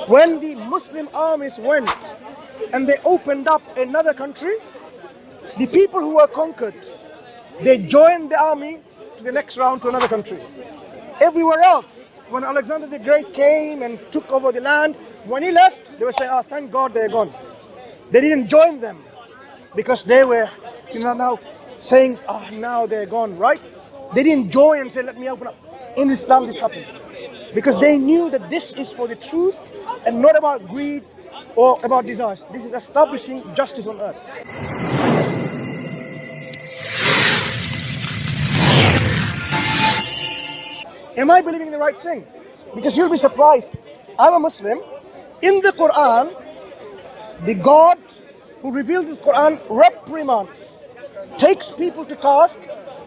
When the Muslim armies went and they opened up another country, the people who were conquered, they joined the army to the next round to another country. Everywhere else, when Alexander the Great came and took over the land, when he left, they were saying, "Oh, thank God they're gone." They didn't join them because they were, now saying, "Ah, now they're gone," right? They didn't join and say, "Let me open up." In Islam, this happened because they knew that this is for the truth and not about greed or about desires. This is establishing justice on earth. Am I believing the right thing? Because you'll be surprised. I'm a Muslim. In the Quran, the God who revealed this Quran reprimands, takes people to task,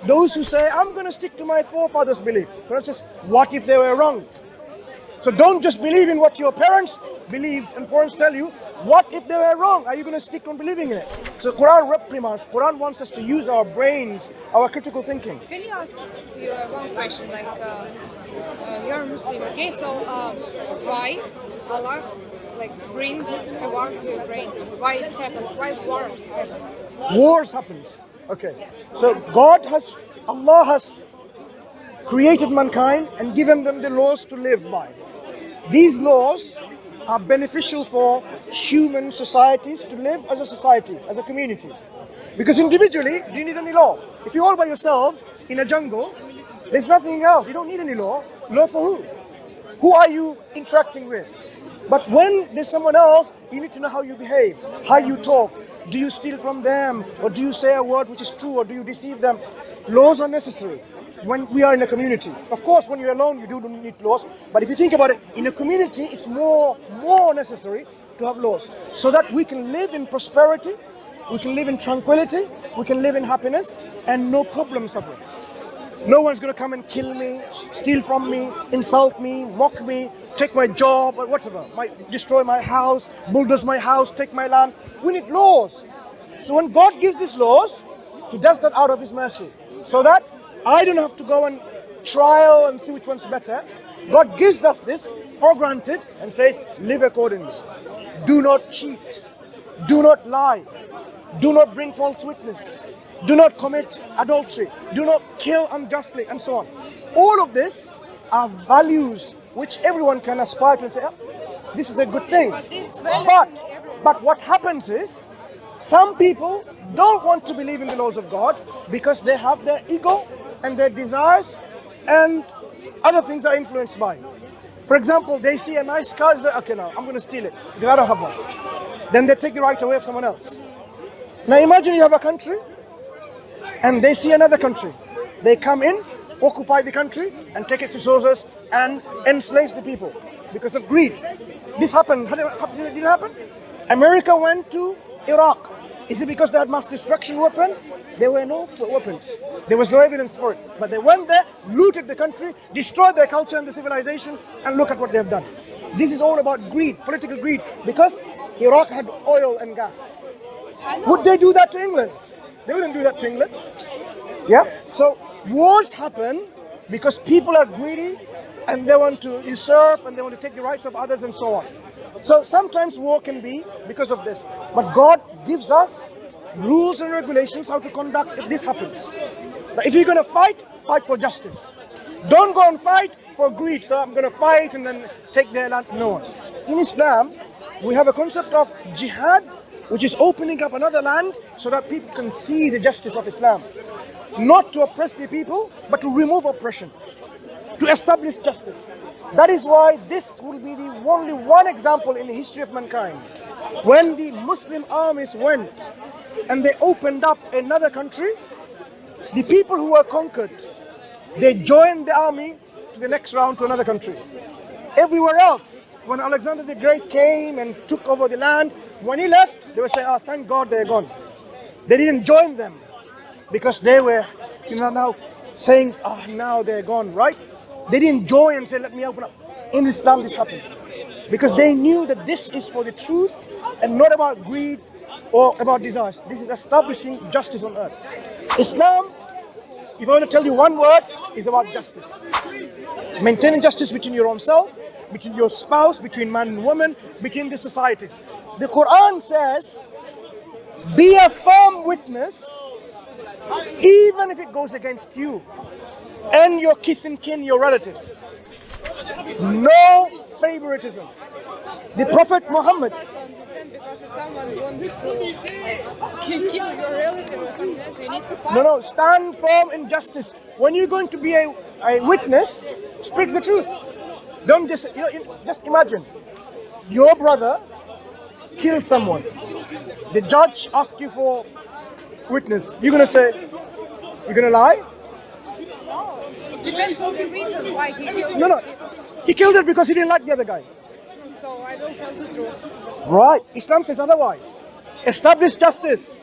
those who say, "I'm going to stick to my forefathers' belief." For instance, what if they were wrong? So don't just believe in what your parents believed and parents tell you. What if they were wrong? Are you going to stick on believing in it? So Quran reprimands. Quran wants us to use our brains, our critical thinking. Can you ask you one question? You're a Muslim, okay? So why Allah brings a war to Ukraine? Why it happens? Why wars happens? Wars happens. Okay. So Allah has created mankind and given them the laws to live by. These laws are beneficial for human societies to live as a society, as a community. Because individually, do you need any law? If you're all by yourself in a jungle, there's nothing else. You don't need any law. Law for who? Who are you interacting with? But when there's someone else, you need to know how you behave, how you talk. Do you steal from them? Or do you say a word which is true? Or do you deceive them? Laws are necessary when we are in a community. Of course, when you're alone, you don't need laws. But if you think about it, in a community, it's more necessary to have laws so that we can live in prosperity, we can live in tranquility, we can live in happiness, and no problem suffering. No one's going to come and kill me, steal from me, insult me, mock me, take my job or whatever, might destroy my house, bulldoze my house, take my land. We need laws. So when God gives these laws, He does that out of His mercy, so that I don't have to go and trial and see which one's better. God gives us this for granted and says, live accordingly. Do not cheat. Do not lie. Do not bring false witness. Do not commit adultery. Do not kill unjustly, and so on. All of this are values which everyone can aspire to and say, "Oh, this is a good thing." But what happens is, some people don't want to believe in the laws of God because they have their ego and their desires and other things are influenced by. For example, they see a nice car, they say, "Okay, now I'm going to steal it because I don't have one." Then they take the right away of someone else. Now imagine you have a country and they see another country. They come in, occupy the country and take its resources and enslave the people because of greed. This happened. Did it happen? America went to Iraq. Is it because they had mass destruction weapon? There were no weapons. There was no evidence for it. But they went there, looted the country, destroyed their culture and the civilization, and look at what they have done. This is all about greed, political greed, because Iraq had oil and gas. Would they do that to England? They wouldn't do that to England. Yeah? So wars happen because people are greedy and they want to usurp and they want to take the rights of others and so on. So sometimes war can be because of this. But God gives us rules and regulations how to conduct if this happens. But if you're going to fight, fight for justice. Don't go and fight for greed. So I'm going to fight and then take their land. No. In Islam, we have a concept of jihad, which is opening up another land so that people can see the justice of Islam. Not to oppress the people, but to remove oppression, to establish justice. That is why this will be the only one example in the history of mankind. When the Muslim armies went and they opened up another country, the people who were conquered, they joined the army to the next round to another country. Everywhere else, when Alexander the Great came and took over the land, when he left, they were saying, "Oh, thank God they're gone." They didn't join them because they were, now saying, "Ah, now they're gone," right? They didn't join and say, "Let me open up." In Islam, this happened because they knew that this is for the truth and not about greed or about desires. This is establishing justice on earth. Islam, if I want to tell you one word, is about justice. Maintaining justice between your own self, between your spouse, between man and woman, between the societies. The Quran says, be a firm witness, even if it goes against you and your kith and kin, your relatives. No favoritism. The Prophet Muhammad. Hard to understand, because if someone wants to kill your relative or something else, you need to fight. No, stand firm in justice. When you're going to be a witness, speak the truth. Don't just, just imagine, your brother killed someone. The judge asks you for witness. You're going to say, you're going to lie? No, it depends on the reason why he killed No. He killed it because he didn't like the other guy. So I will tell the truth. Right. Islam says otherwise. Establish justice.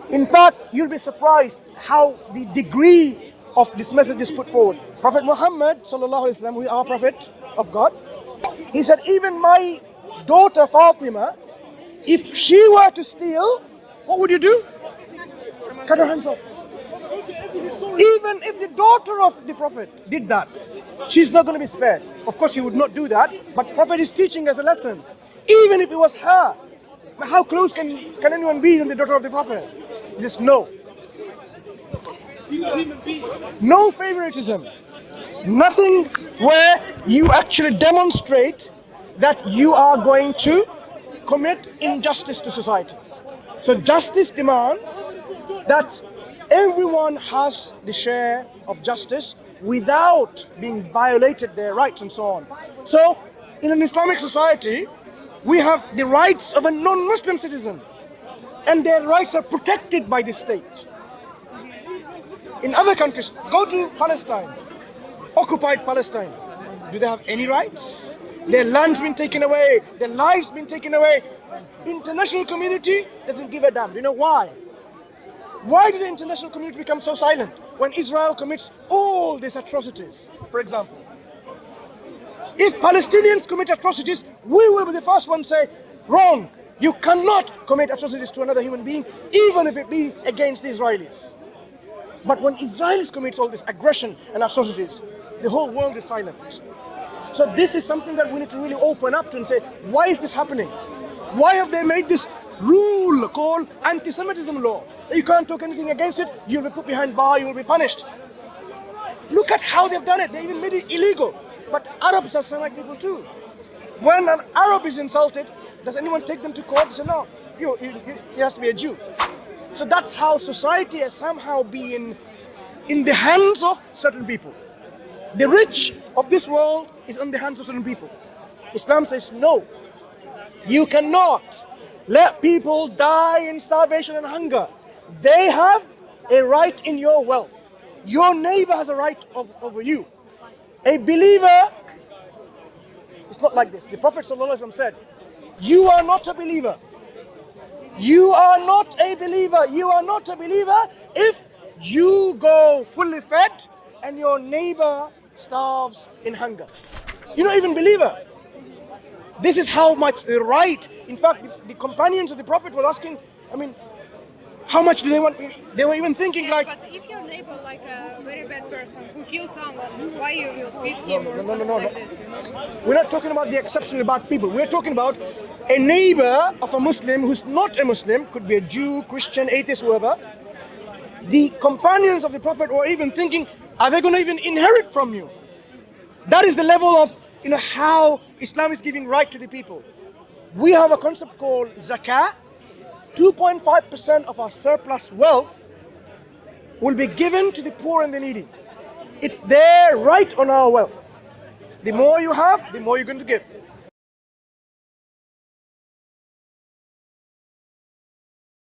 In fact, you'll be surprised how the degree of this message is put forward. Prophet Muhammad, sallallahu alaihi wasallam, who is our prophet of God, he said, even my daughter Fatima, if she were to steal, what would you do? Cut her hands off. Even if the daughter of the Prophet did that, she's not going to be spared. Of course, she would not do that, but Prophet is teaching us a lesson. Even if it was her, how close can anyone be than the daughter of the Prophet? He says, no. No favoritism. Nothing where you actually demonstrate that you are going to commit injustice to society. So justice demands that everyone has the share of justice without being violated their rights and so on. So in an Islamic society, we have the rights of a non-Muslim citizen, and their rights are protected by the state. In other countries, go to Palestine, occupied Palestine. Do they have any rights? Their land's been taken away, their lives been taken away. International community doesn't give a damn. You know why? Why did the international community become so silent when Israel commits all these atrocities, for example? If Palestinians commit atrocities, we will be the first one to say, wrong. You cannot commit atrocities to another human being, even if it be against the Israelis. But when Israelis commit all this aggression and atrocities, the whole world is silent. So this is something that we need to really open up to and say, why is this happening? Why have they made this rule called anti-Semitism law? You can't talk anything against it, you'll be put behind bar, you'll be punished. Look at how they've done it. They even made it illegal. But Arabs are Semite people too. When an Arab is insulted, does anyone take them to court? They say, no, he has to be a Jew. So that's how society has somehow been in the hands of certain people. The rich of this world is in the hands of certain people. Islam says, no, you cannot let people die in starvation and hunger. They have a right in your wealth. Your neighbor has a right over you. A believer, it's not like this. The Prophet ﷺ said, you are not a believer. You are not a believer. You are not a believer if you go fully fed and your neighbor starves in hunger. You're not even a believer. This is how much the right. In fact, the companions of the Prophet were asking, how much do they want? They were even thinking like... But if your neighbor, like a very bad person who killed someone, why you will feed him or something like this? We're not talking about the exceptionally bad people. We're talking about a neighbor of a Muslim who's not a Muslim, could be a Jew, Christian, atheist, whoever. The companions of the Prophet were even thinking, are they going to even inherit from you? That is the level of how Islam is giving right to the people. We have a concept called zakah. 2.5% of our surplus wealth will be given to the poor and the needy. It's their right on our wealth. The more you have, the more you're going to give.